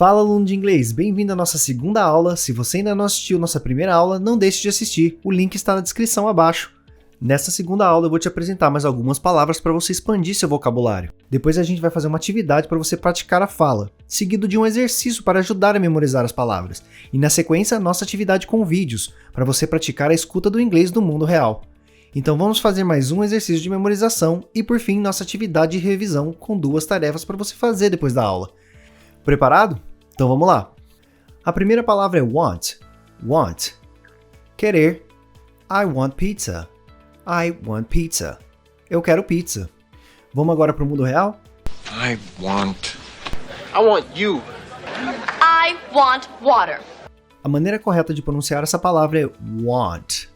Fala, aluno de inglês! Bem-vindo à nossa segunda aula. Se você ainda não assistiu nossa primeira aula, não deixe de assistir. O link está na descrição abaixo. Nesta segunda aula eu vou te apresentar mais algumas palavras para você expandir seu vocabulário. Depois a gente vai fazer uma atividade para você praticar a fala, seguido de um exercício para ajudar a memorizar as palavras. E na sequência, nossa atividade com vídeos, para você praticar a escuta do inglês do mundo real. Então vamos fazer mais um exercício de memorização e por fim nossa atividade de revisão com duas tarefas para você fazer depois da aula. Preparado? Então vamos lá. A primeira palavra é want. Want. Querer. I want pizza. I want pizza. Eu quero pizza. Vamos agora para o mundo real? I want you. I want water. A maneira correta de pronunciar essa palavra é want.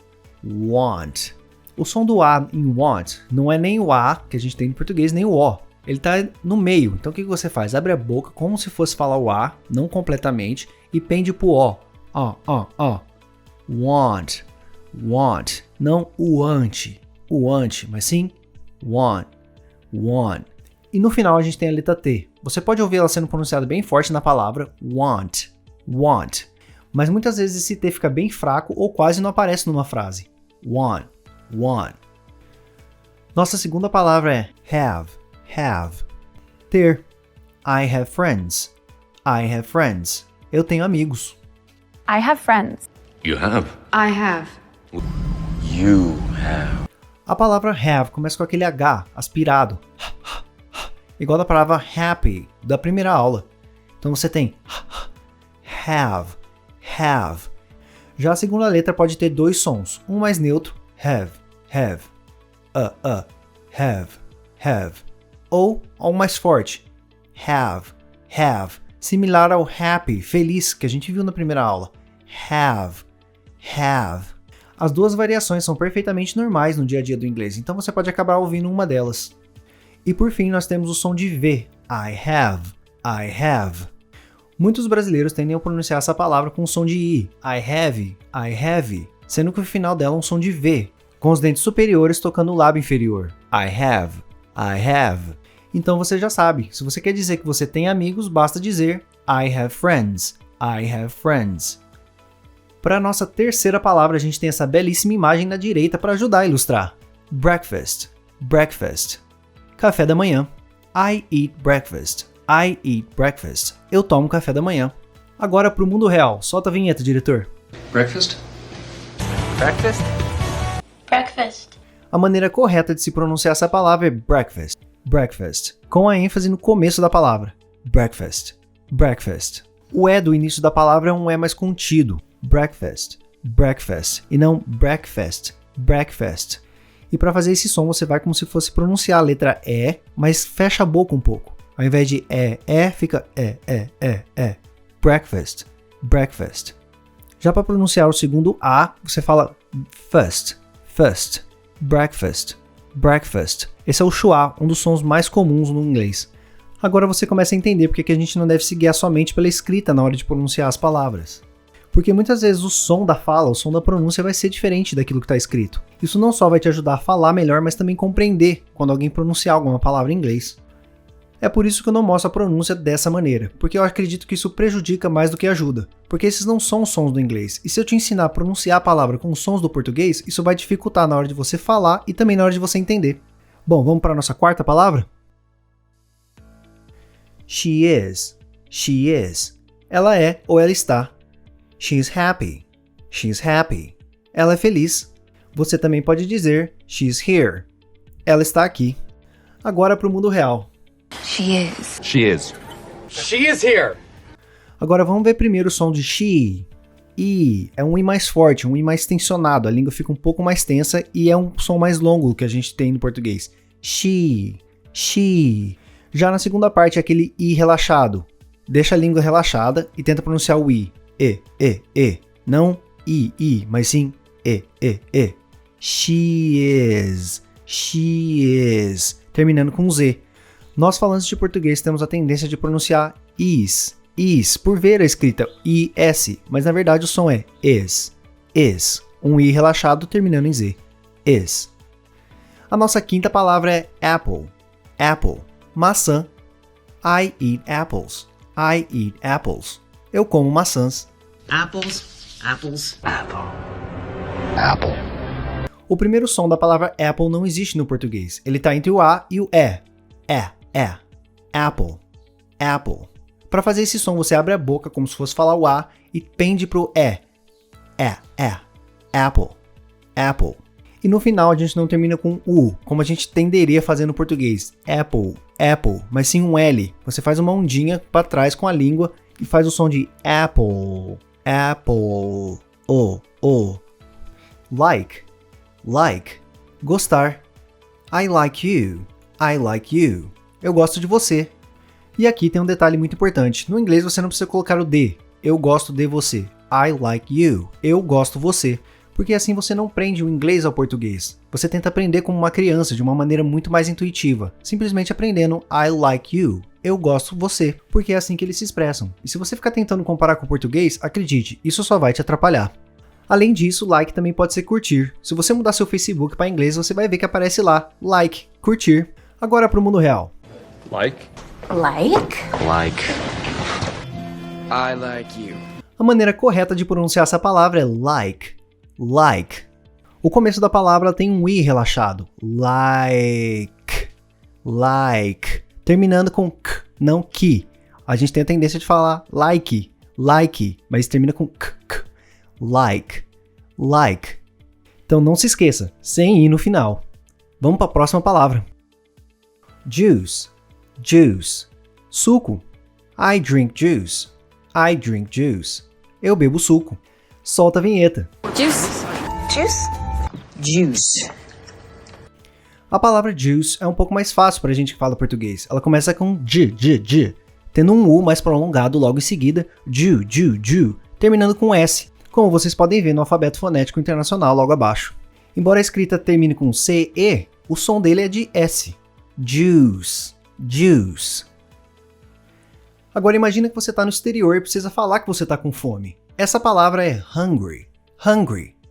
Want. O som do A em want não é nem o A que a gente tem no português, nem o O. Ele está no meio. Então o que você faz? Abre a boca como se fosse falar o A, não completamente, e pende pro O. Ó. Want. Want. Não o ante, mas sim want. Want. E no final a gente tem a letra T. Você pode ouvir ela sendo pronunciada bem forte na palavra want. Want. Mas muitas vezes esse T fica bem fraco ou quase não aparece numa frase. Want. Want. Nossa segunda palavra é have. Have. Ter. I have friends. I have friends. Eu tenho amigos. I have friends. You have. I have. You have. A palavra have começa com aquele H aspirado. Igual da palavra happy da primeira aula. Então você tem have. Have. Já a segunda letra pode ter dois sons. Um mais neutro. Have. Have. Have. Ou um mais forte, have, similar ao happy, feliz, que a gente viu na primeira aula. Have. As duas variações são perfeitamente normais no dia a dia do inglês, então você pode acabar ouvindo uma delas. E por fim, nós temos o som de V, I have. Muitos brasileiros tendem a pronunciar essa palavra com o som de I, I have, sendo que o final dela é um som de V, com os dentes superiores tocando o lábio inferior. I have. Então você já sabe, se você quer dizer que você tem amigos, basta dizer I have friends. Para a nossa terceira palavra, a gente tem essa belíssima imagem na direita para ajudar a ilustrar. Breakfast. Café da manhã. I eat breakfast. Eu tomo café da manhã. Agora para o mundo real, solta a vinheta, diretor. Breakfast. A maneira correta de se pronunciar essa palavra é breakfast, com a ênfase no começo da palavra. Breakfast. O E do início da palavra é um E mais contido. Breakfast, e não breakfast. E para fazer esse som você vai como se fosse pronunciar a letra E, mas fecha a boca um pouco. Ao invés de fica E. Breakfast. Já para pronunciar o segundo A, você fala first. Breakfast. Esse é o schwa, um dos sons mais comuns no inglês. Agora você começa a entender porque que a gente não deve se guiar somente pela escrita na hora de pronunciar as palavras. Porque muitas vezes o som da fala, o som da pronúncia vai ser diferente daquilo que está escrito. Isso não só vai te ajudar a falar melhor, mas também compreender quando alguém pronunciar alguma palavra em inglês. É por isso que eu não mostro a pronúncia dessa maneira, porque eu acredito que isso prejudica mais do que ajuda, porque esses não são sons do inglês, e se eu te ensinar a pronunciar a palavra com os sons do português, isso vai dificultar na hora de você falar e também na hora de você entender. Bom, vamos para a nossa quarta palavra? She is. Ela é ou ela está. She's happy. Ela é feliz. Você também pode dizer she's here. Ela está aqui. Agora para o mundo real. She is here. Agora vamos ver primeiro o som de she. I é um I mais forte, um I mais tensionado. A língua fica um pouco mais tensa e é um som mais longo que a gente tem no português. She. Já na segunda parte é aquele I relaxado. Deixa a língua relaxada e tenta pronunciar o I. E. Não I, mas sim E. She is. Terminando com Z. Nós falantes de português temos a tendência de pronunciar is, por ver a escrita is, mas na verdade o som é is. Um I relaxado terminando em Z. Is. A nossa quinta palavra é apple. Maçã. I eat apples. I eat apples. Eu como maçãs. Apples, apples, Apple. O primeiro som da palavra apple não existe no português. Ele está entre o A e o E. É. Apple. Apple. Para fazer esse som, você abre a boca como se fosse falar o A e pende pro E. É. Apple. Apple. E no final a gente não termina com U, como a gente tenderia a fazer no português. Apple. Mas sim um L. Você faz uma ondinha para trás com a língua e faz o som de apple. Apple. O. Like. Gostar. I like you. Eu gosto de você. E aqui tem um detalhe muito importante. No inglês você não precisa colocar o de. Eu gosto de você. I like you. Eu gosto você. Porque assim você não prende o inglês ao português. Você tenta aprender como uma criança de uma maneira muito mais intuitiva. Simplesmente aprendendo I like you. Eu gosto você. Porque é assim que eles se expressam. E se você ficar tentando comparar com o português, acredite, isso só vai te atrapalhar. Além disso, like também pode ser curtir. Se você mudar seu Facebook para inglês, você vai ver que aparece lá, like, curtir. Agora para o mundo real. Like. I like you. A maneira correta de pronunciar essa palavra é like. O começo da palavra tem um I relaxado. Like. Terminando com k, não ki. A gente tem a tendência de falar like, mas termina com k. Like. Então não se esqueça, sem I no final. Vamos para a próxima palavra. Juice. Suco. I drink juice. Eu bebo suco. Solta a vinheta. juice. A palavra juice é um pouco mais fácil para a gente que fala português. Ela começa com j, tendo um U mais prolongado logo em seguida, ju, terminando com S, como vocês podem ver no alfabeto fonético internacional logo abaixo. Embora a escrita termine com CE, o som dele é de S. Juice. Agora imagina que você está no exterior e precisa falar que você está com fome. Essa palavra é hungry,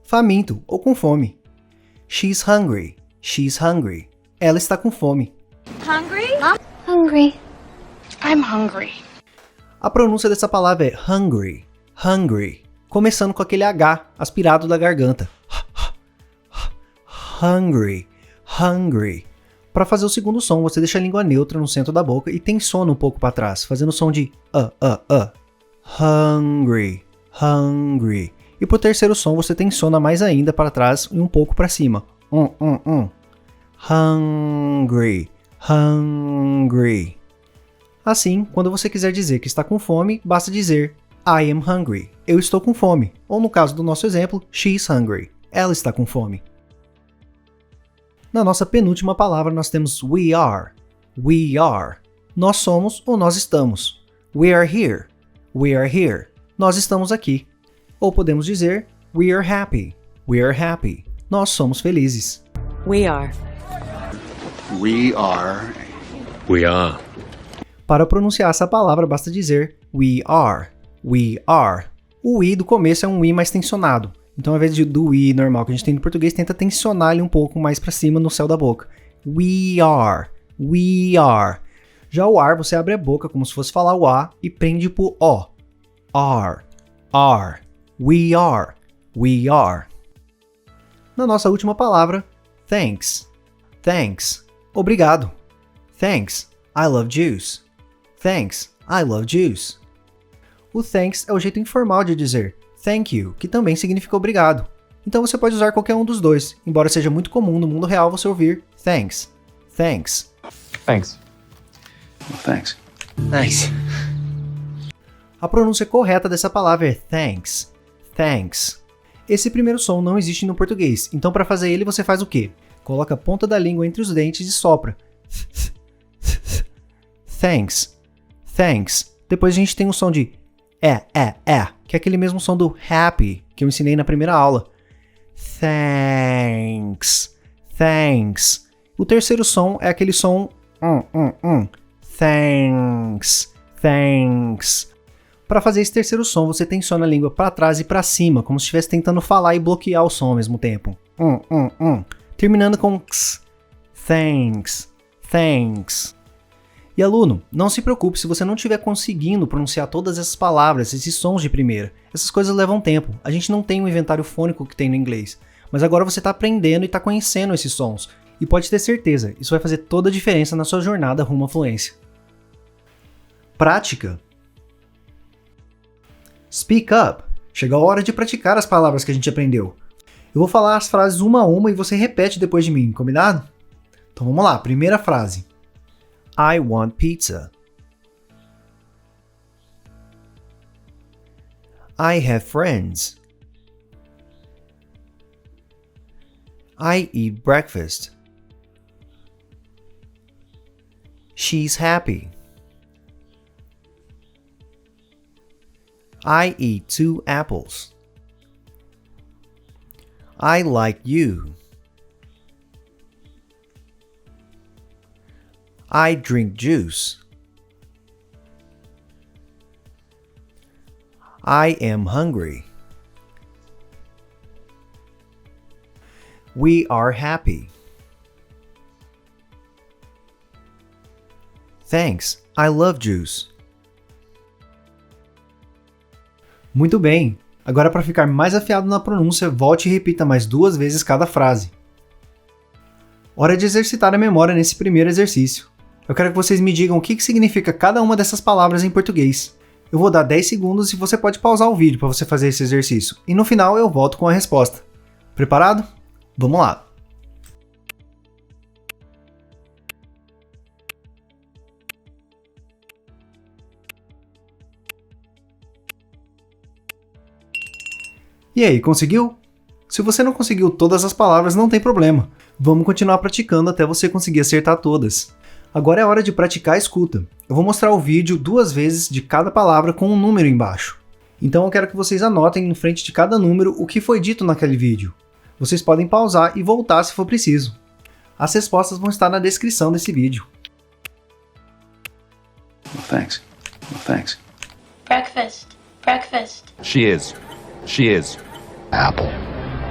faminto ou com fome. She's hungry. Ela está com fome. Hungry? I'm hungry. A pronúncia dessa palavra é hungry, começando com aquele H aspirado da garganta. Hungry. Para fazer o segundo som, você deixa a língua neutra no centro da boca e tensiona um pouco para trás, fazendo o som de Hungry. E pro terceiro som, você tensiona mais ainda para trás e um pouco para cima. Hungry. Assim, quando você quiser dizer que está com fome, basta dizer I am hungry. Eu estou com fome. Ou no caso do nosso exemplo, she's hungry. Ela está com fome. Na nossa penúltima palavra, nós temos we are. Nós somos ou nós estamos. We are here. Nós estamos aqui. Ou podemos dizer we are happy. Nós somos felizes. We are. Para pronunciar essa palavra, basta dizer we are. O I do começo é um I mais tensionado. Então, ao invés do I normal que a gente tem no português, tenta tensionar ele um pouco mais para cima no céu da boca. We are. Já o ar, você abre a boca como se fosse falar o A e prende pro O. Are. We are. Na nossa última palavra, thanks. Obrigado. Thanks. I love juice. O thanks é o jeito informal de dizer thank you, que também significa obrigado. Então você pode usar qualquer um dos dois, embora seja muito comum no mundo real você ouvir thanks. A pronúncia correta dessa palavra é thanks. Esse primeiro som não existe no português, então para fazer ele você faz o quê? Coloca a ponta da língua entre os dentes e sopra. Thanks. Depois a gente tem o som de que é aquele mesmo som do happy que eu ensinei na primeira aula. Thanks. O terceiro som é aquele som Thanks. Para fazer esse terceiro som, você tensiona a língua para trás e para cima, como se estivesse tentando falar e bloquear o som ao mesmo tempo. Terminando com x. Thanks. E aluno, não se preocupe se você não estiver conseguindo pronunciar todas essas palavras, esses sons de primeira. Essas coisas levam tempo. A gente não tem um inventário fônico que tem no inglês. Mas agora você está aprendendo e está conhecendo esses sons. E pode ter certeza, isso vai fazer toda a diferença na sua jornada rumo à fluência. Prática. Speak up. Chegou a hora de praticar as palavras que a gente aprendeu. Eu vou falar as frases uma a uma e você repete depois de mim, combinado? Então vamos lá, primeira frase. I want pizza. I have friends. I eat breakfast. She's happy. I eat 2 apples. I like you. I drink juice. I am hungry. We are happy. Thanks, I love juice. Muito bem! Agora, para ficar mais afiado na pronúncia, volte e repita mais 2 vezes cada frase. Hora de exercitar a memória nesse primeiro exercício. Eu quero que vocês me digam o que significa cada uma dessas palavras em português. Eu vou dar 10 segundos e você pode pausar o vídeo para você fazer esse exercício. E no final eu volto com a resposta. Preparado? Vamos lá! E aí, conseguiu? Se você não conseguiu todas as palavras, não tem problema. Vamos continuar praticando até você conseguir acertar todas. Agora é hora de praticar a escuta. Eu vou mostrar o vídeo 2 vezes de cada palavra com um número embaixo. Então eu quero que vocês anotem em frente de cada número o que foi dito naquele vídeo. Vocês podem pausar e voltar se for preciso. As respostas vão estar na descrição desse vídeo. Well, thanks. Well, thanks. Breakfast. Breakfast. She is. Apple.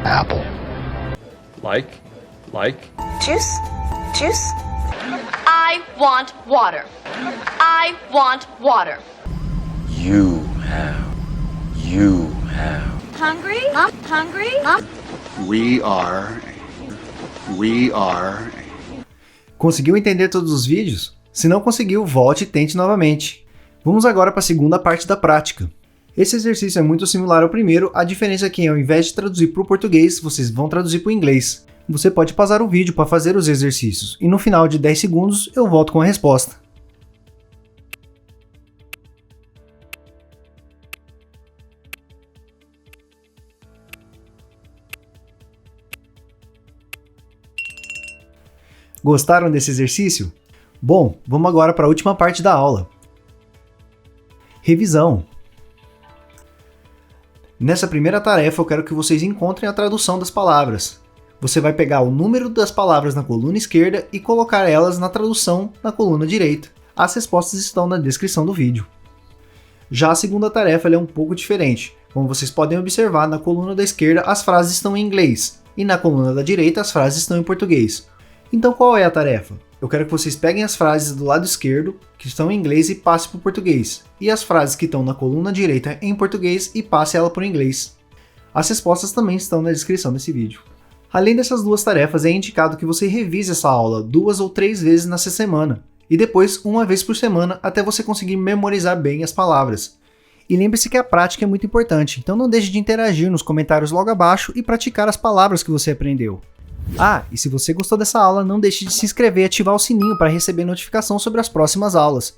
Apple. Like. Juice. Juice. I want water. I want water. You have. Hungry? Mom? Hungry? Mom? We are. Conseguiu entender todos os vídeos? Se não conseguiu, volte e tente novamente. Vamos agora para a segunda parte da prática. Esse exercício é muito similar ao primeiro, a diferença é que ao invés de traduzir para o português, vocês vão traduzir para o inglês. Você pode pausar o vídeo para fazer os exercícios, e no final de 10 segundos eu volto com a resposta. Gostaram desse exercício? Bom, vamos agora para a última parte da aula. Revisão. Nessa primeira tarefa eu quero que vocês encontrem a tradução das palavras. Você vai pegar o número das palavras na coluna esquerda e colocar elas na tradução na coluna direita. As respostas estão na descrição do vídeo. Já a segunda tarefa é um pouco diferente. Como vocês podem observar, na coluna da esquerda as frases estão em inglês e na coluna da direita as frases estão em português. Então qual é a tarefa? Eu quero que vocês peguem as frases do lado esquerdo, que estão em inglês, e passem para o português. E as frases que estão na coluna direita em português e passe ela para o inglês. As respostas também estão na descrição desse vídeo. Além dessas 2 tarefas, é indicado que você revise essa aula 2 ou 3 vezes nessa semana. E depois 1 vez por semana até você conseguir memorizar bem as palavras. E lembre-se que a prática é muito importante, então não deixe de interagir nos comentários logo abaixo e praticar as palavras que você aprendeu. Ah, e se você gostou dessa aula, não deixe de se inscrever e ativar o sininho para receber notificação sobre as próximas aulas.